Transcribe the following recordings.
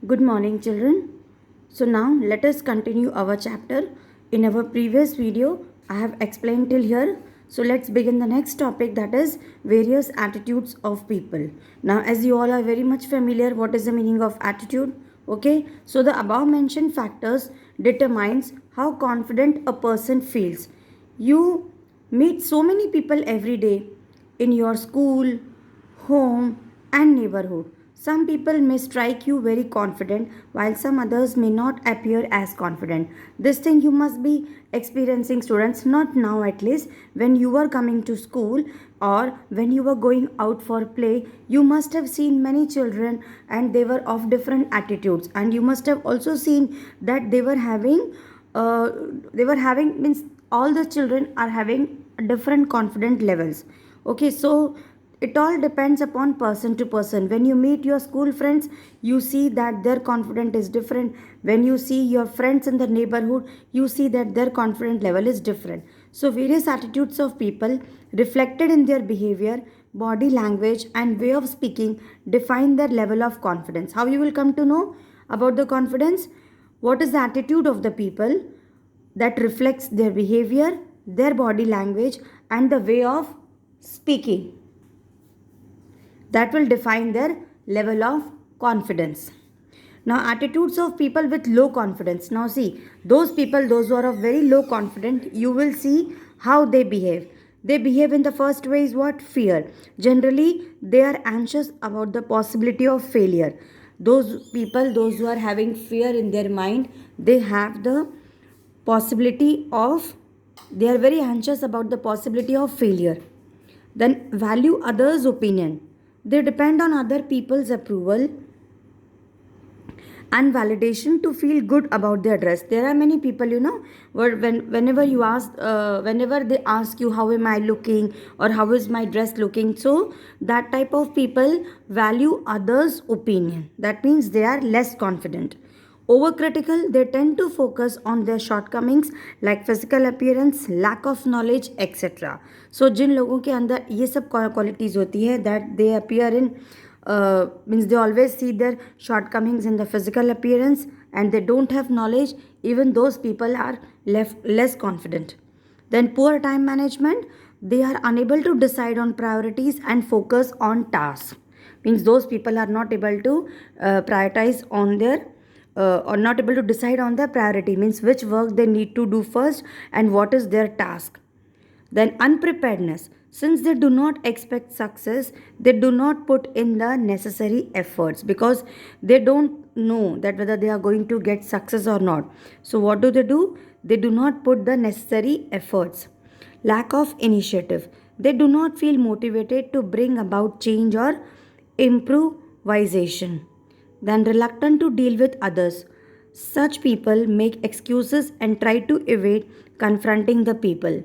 Good morning, children. So, now let us continue our chapter. In our previous video, I have explained till here. So, let's begin the next topic, that is various attitudes of people. Now, as you all are very much familiar, what is the meaning of attitude? Okay, so the above mentioned factors determines how confident a person feels. You meet so many people every day in your school, home, and neighborhood. Some people may strike you very confident, while some others may not appear as confident. This thing you must be experiencing, students, not now at least. When you were coming to school or when you were going out for play, you must have seen many children and they were of different attitudes, and you must have also seen that they were having means all the children are having different confident levels. Okay, so it all depends upon person to person. When you meet your school friends, you see that their confidence is different. When you see your friends in the neighborhood, you see that their confidence level is different. So various attitudes of people reflected in their behavior, body language, and way of speaking define their level of confidence. How you will come to know about the confidence? What is the attitude of the people that reflects their behavior, their body language, and the way of speaking, that will define their level of confidence. Now, attitudes of people with low confidence. Now, see, those people, those who are of very low confidence, you will see how they behave. They behave in the first way is what? Fear. Generally, they are anxious about the possibility of failure. Those people, those who are having fear in their mind, they have the possibility of, they are very anxious about the possibility of failure. Then value others' opinion. They depend on other people's approval and validation to feel good about their dress. There are many people, whenever you ask, whenever they ask you how am I looking or how is my dress looking, so that type of people value others' opinion. That means they are less confident. Overcritical, they tend to focus on their shortcomings like physical appearance, lack of knowledge, etc. So जिन लोगों के अंदर ये सब qualities होती है, that they appear in means they always see their shortcomings in the physical appearance and they don't have knowledge, even those people are less confident. Then poor time management, they are unable to decide on priorities and focus on tasks. Means those people are not able to prioritize on their or not able to decide on their priority, means which work they need to do first and what is their task. Then unpreparedness, since they do not expect success, they do not put in the necessary efforts because they don't know that whether they are going to get success or not. So what do? They do not put the necessary efforts. Lack of initiative, they do not feel motivated to bring about change or improvisation. Then reluctant to deal with others, such people make excuses and try to evade confronting the people.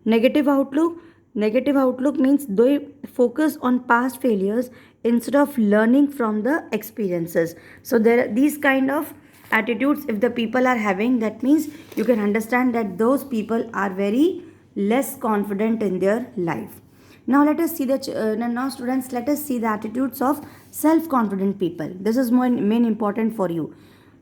Negative outlook, negative outlook means they focus on past failures instead of learning from the experiences. So there are these kind of attitudes if the people are having, that means you can understand that those people are very less confident in their life. Now let us see now students, let us see the attitudes of self confident people. This is more main important for you.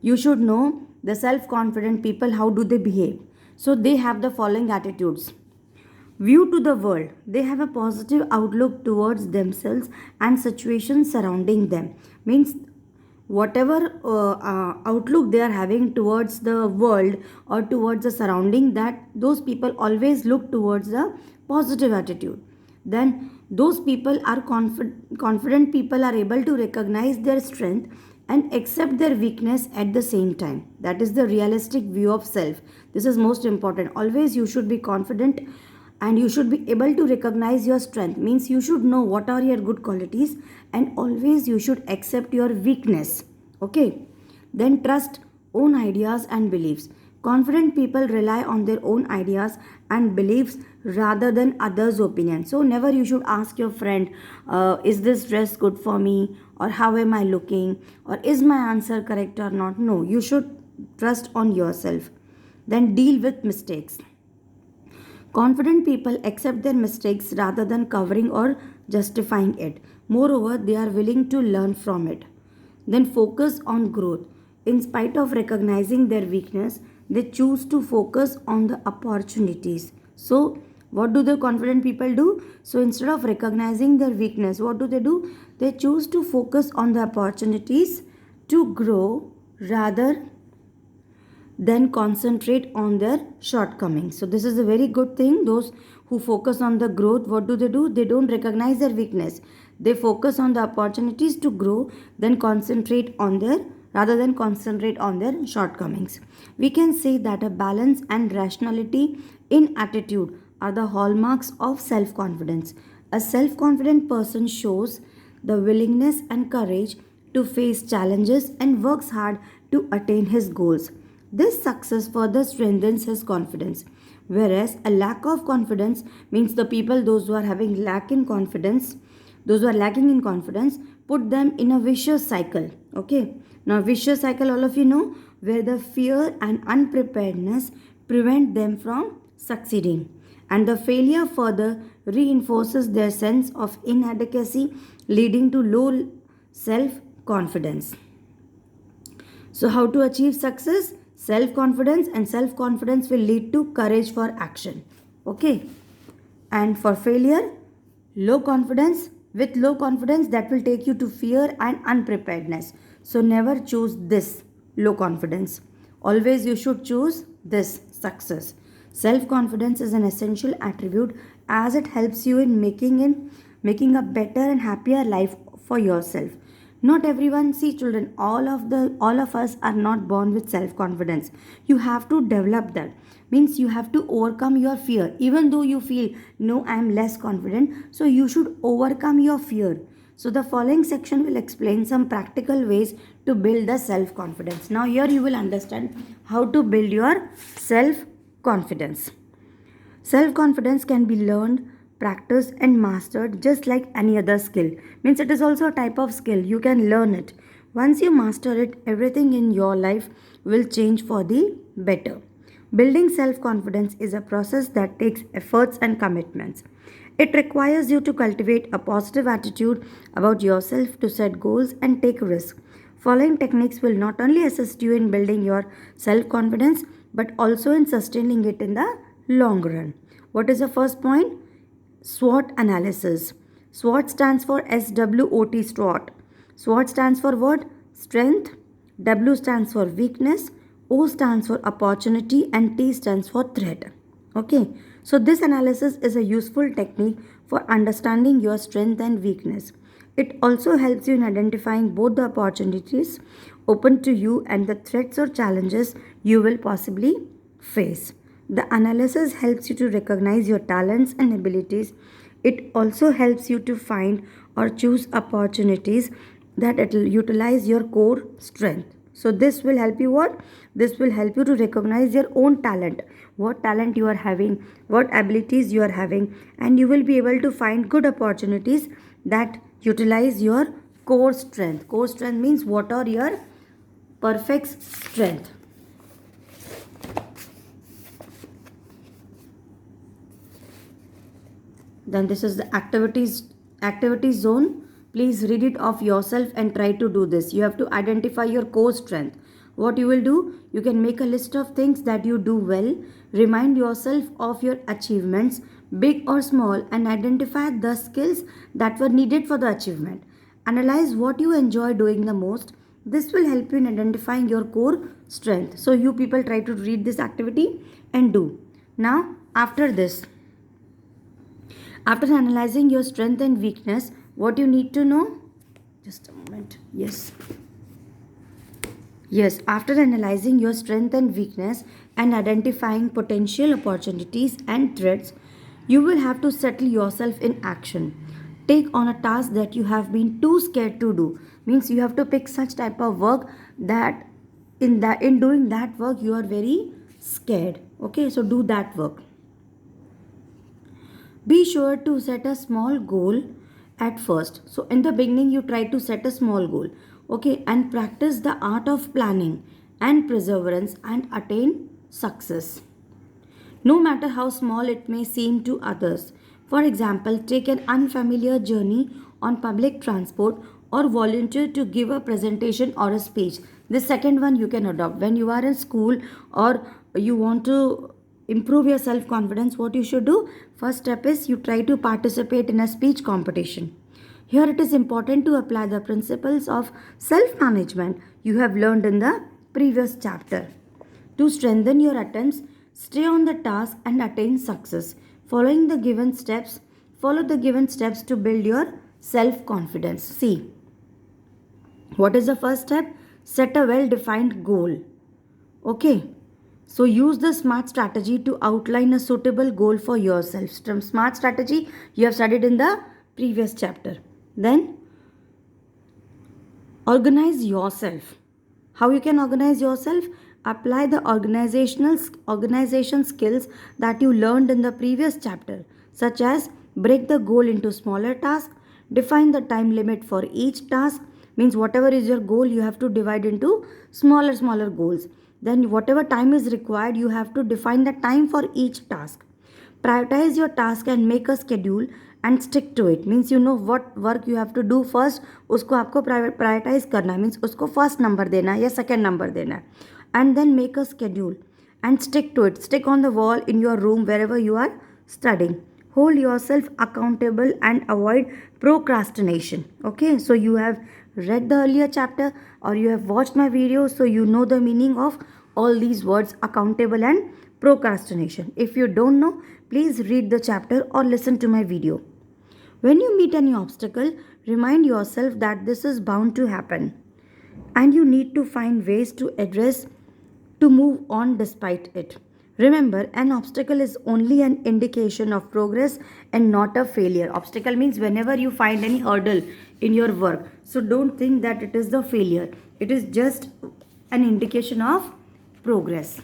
You should know the self confident people, how do they behave. So they have the following attitudes. View to the world, they have a positive outlook towards themselves and situations surrounding them. Means whatever outlook they are having towards the world or towards the surrounding, that those people always look towards the positive attitude. Then those people are confident people are able to recognize their strength and accept their weakness at the same time. That is the realistic view of self. This is most important. Always you should be confident and you should be able to recognize your strength, means you should know what are your good qualities, and always you should accept your weakness. Okay, then trust own ideas and beliefs. Confident people rely on their own ideas and beliefs rather than others opinion. So never you should ask your friend, is this dress good for me, or how am I looking, or is my answer correct or not. No, you should trust on yourself. Then deal with mistakes. Confident people accept their mistakes rather than covering or justifying it. Moreover, they are willing to learn from it. then focus on growth. In spite of recognizing their weakness, they choose to focus on the opportunities. So, what do the confident people do? So, instead of recognizing their weakness, what do? They choose to focus on the opportunities to grow rather then concentrate on their shortcomings. So this is a very good thing. Those who focus on the growth, what do? They don't recognize their weakness. They focus on the opportunities to grow, then concentrate on their rather than concentrate on their shortcomings. We can say that a balance and rationality in attitude are the hallmarks of self-confidence. A self-confident person shows the willingness and courage to face challenges and works hard to attain his goals. This success further strengthens his confidence. Whereas a lack of confidence means the people, those who are having lack in confidence, those who are lacking in confidence, put them in a vicious cycle. Okay. Now, vicious cycle, all of you know, where the fear and unpreparedness prevent them from succeeding. And the failure further reinforces their sense of inadequacy, leading to low self confidence. So, how to achieve success? Self confidence, and self confidence will lead to courage for action. Okay. And for failure, low confidence. With low confidence, that will take you to fear and unpreparedness. So, never choose this low confidence. Always you should choose this success. Self confidence is an essential attribute as it helps you in making a better and happier life for yourself. Not everyone, see children, all of us are not born with self confidence. You have to develop that. Means you have to overcome your fear. Even though you feel no, I am less confident, so you should overcome your fear. So the following section will explain some practical ways to build the self confidence. Now here you will understand how to build your self confidence. Self confidence can be learned, practiced, and mastered just like any other skill. Means it is also a type of skill. You can learn it. Once you master it, everything in your life will change for the better. Building self confidence is a process that takes efforts and commitments. It requires you to cultivate a positive attitude about yourself, to set goals and take risks. Following techniques will not only assist you in building your self confidence but also in sustaining it in the long run. What is the first point? SWOT analysis. SWOT stands for SWOT, SWOT. SWOT stands for what? Strength. W stands for weakness. O stands for opportunity and T stands for threat. Okay. So this analysis is a useful technique for understanding your strength and weakness. It also helps you in identifying both the opportunities open to you and the threats or challenges you will possibly face. The analysis helps you to recognize your talents and abilities. It also helps you to find or choose opportunities that it will utilize your core strength. So this will help you what? This will help you to recognize your own talent, what talent you are having, what abilities you are having, and you will be able to find good opportunities that utilize your core strength. Core strength means what are your perfect strength. Then this is the activity zone. Please read it off yourself and try to do this. You have to identify your core strength. What you will do, you can make a list of things that you do well, remind yourself of your achievements, big or small, and identify the skills that were needed for the achievement. Analyze what you enjoy doing the most. This will help you in identifying your core strength. So you people try to read this activity and do. Now, after analyzing your strength and weakness, what you need to know? Just a moment. Yes, after analyzing your strength and weakness and identifying potential opportunities and threats, you will have to settle yourself in action. Take on a task that you have been too scared to do. Means you have to pick such type of work that in doing that work you are very scared. Okay, so do that work. Be sure to set a small goal at first. So in the beginning you try to set a small goal. Okay, and practice the art of planning and perseverance and attain success. No matter how small it may seem to others. For example, take an unfamiliar journey on public transport or volunteer to give a presentation or a speech. The second one you can adopt when you are in school or you want to improve your self confidence. What you should do, first step is you try to participate in a speech competition. Here it is important to apply the principles of self management you have learned in the previous chapter. To strengthen your attempts, stay on the task and attain success. Following the given steps, follow the given steps to build your self confidence. See, what is the first step? Set a well defined goal. Okay. So use the SMART strategy to outline a suitable goal for yourself. SMART strategy you have studied in the previous chapter. Then organize yourself. How you can organize yourself? Apply the organization skills that you learned in the previous chapter, such as break the goal into smaller tasks, define the time limit for each task. Means whatever is your goal, you have to divide into smaller goals. Then whatever time is required, you have to define the time for each task. Prioritize your task and make a schedule and stick to it. Means you know what work you have to do first, उसको आपको prioritize करना है. Means उसको first number देना है या second number देना है. And then make a schedule and stick to it. Stick on the wall in your room wherever you are studying. Hold yourself accountable and avoid procrastination. Okay, so you have read the earlier chapter or you have watched my video, so you know the meaning of all these words, accountable and procrastination. If you don't know, please read the chapter or listen to my video. When you meet any obstacle, remind yourself that this is bound to happen and you need to find ways to address to move on despite it. Remember, an obstacle is only an indication of progress and not a failure. Obstacle means whenever you find any hurdle in your work, so don't think that it is the failure. It is just an indication of progress.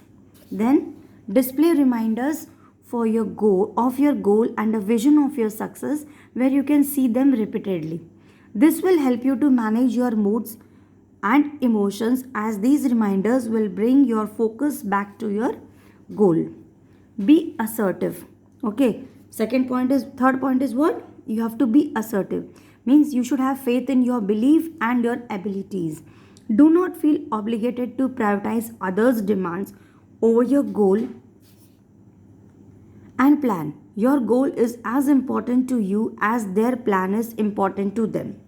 Then display reminders for your goal and a vision of your success where you can see them repeatedly. This will help you to manage your moods and emotions, as these reminders will bring your focus back to your goal. Be assertive. Okay. Third point is what? You have to be assertive. Means you should have faith in your belief and your abilities. Do not feel obligated to prioritize others' demands over your goal and plan. Your goal is as important to you as their plan is important to them.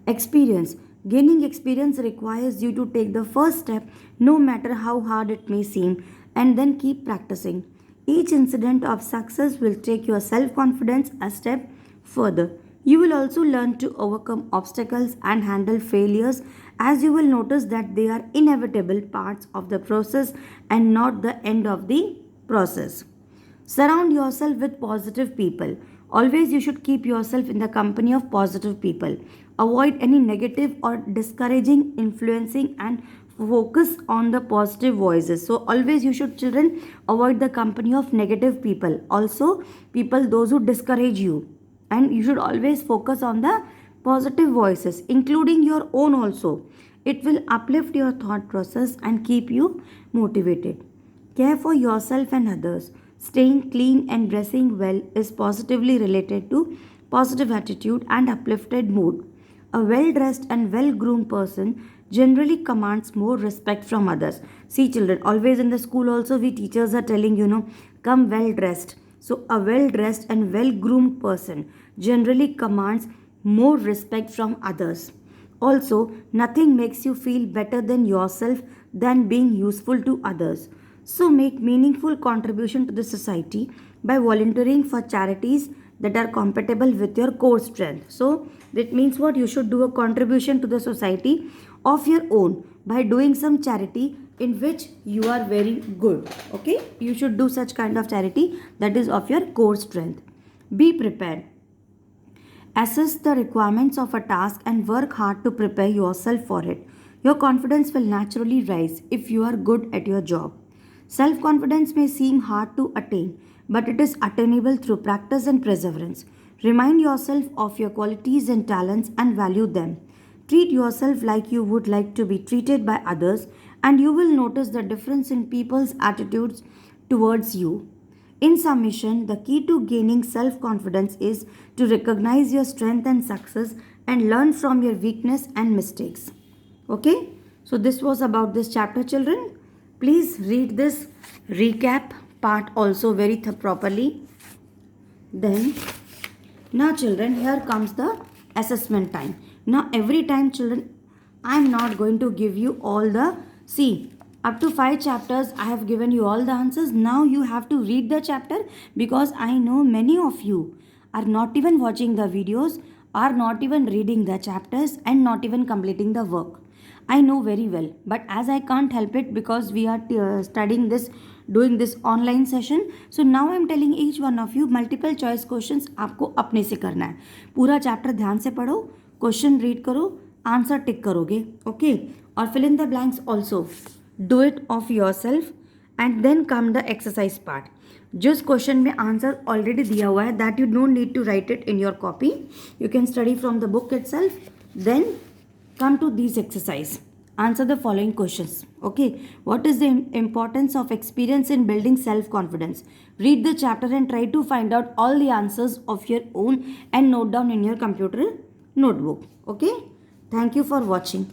Experience. Gaining experience requires you to take the first step, no matter how hard it may seem, and then keep practicing. Each incident of success will take your self confidence a step further. You will also learn to overcome obstacles and handle failures, as you will notice that they are inevitable parts of the process and not the end of the process. Surround yourself with positive people. Always you should keep yourself in the company of positive people. Avoid any negative or discouraging influencing and focus on the positive voices. So always you should, children, avoid the company of negative people. Also people those who discourage you. And you should always focus on the positive voices, including your own also. It will uplift your thought process and keep you motivated. Care for yourself and others. Staying clean and dressing well is positively related to positive attitude and uplifted mood. A well dressed and well groomed person generally commands more respect from others. See, children, always in the school, also, we teachers are telling, come well dressed. So, a well dressed and well groomed person generally commands more respect from others. Also, nothing makes you feel better than yourself than being useful to others. So make meaningful contribution to the society by volunteering for charities that are compatible with your core strength. So that means what? You should do a contribution to the society of your own by doing some charity in which you are very good. Okay? You should do such kind of charity that is of your core strength. Be prepared. Assess the requirements of a task and work hard to prepare yourself for it. Your confidence will naturally rise if you are good at your job. Self confidence may seem hard to attain, but it is attainable through practice and perseverance. Remind yourself of your qualities and talents and value them. Treat yourself like you would like to be treated by others, and you will notice the difference in people's attitudes towards you. In summation, the key to gaining self confidence is to recognize your strength and success and learn from your weakness and mistakes. Okay, so this was about this chapter, children. Please read this recap part also very properly. Then, now children, here comes the assessment time. Now every time, children, I am not going to give you all the, see, up to 5 chapters I have given you all the answers. Now you have to read the chapter, because I know many of you are not even watching the videos, are not even reading the chapters, and not even completing the work. I know very well, but as I can't help it, because we are studying this, doing this online session, so now I am telling each one of you multiple choice questions आपको अपने से करना है. पूरा chapter ध्यान से पढ़ो, question read करो, आंसर टिक करोगे, ओके. और fill in the blanks also, do it of yourself, and then come the exercise part. जिस क्वेश्चन में आंसर ऑलरेडी दिया हुआ है, that you don't need to write it in your copy, you can study from the book itself. Then come to these exercise. Answer the following questions. Okay, what is the importance of experience in building self confidence? Read the chapter and try to find out all the answers of your own and note down in your computer notebook. Okay, thank you for watching.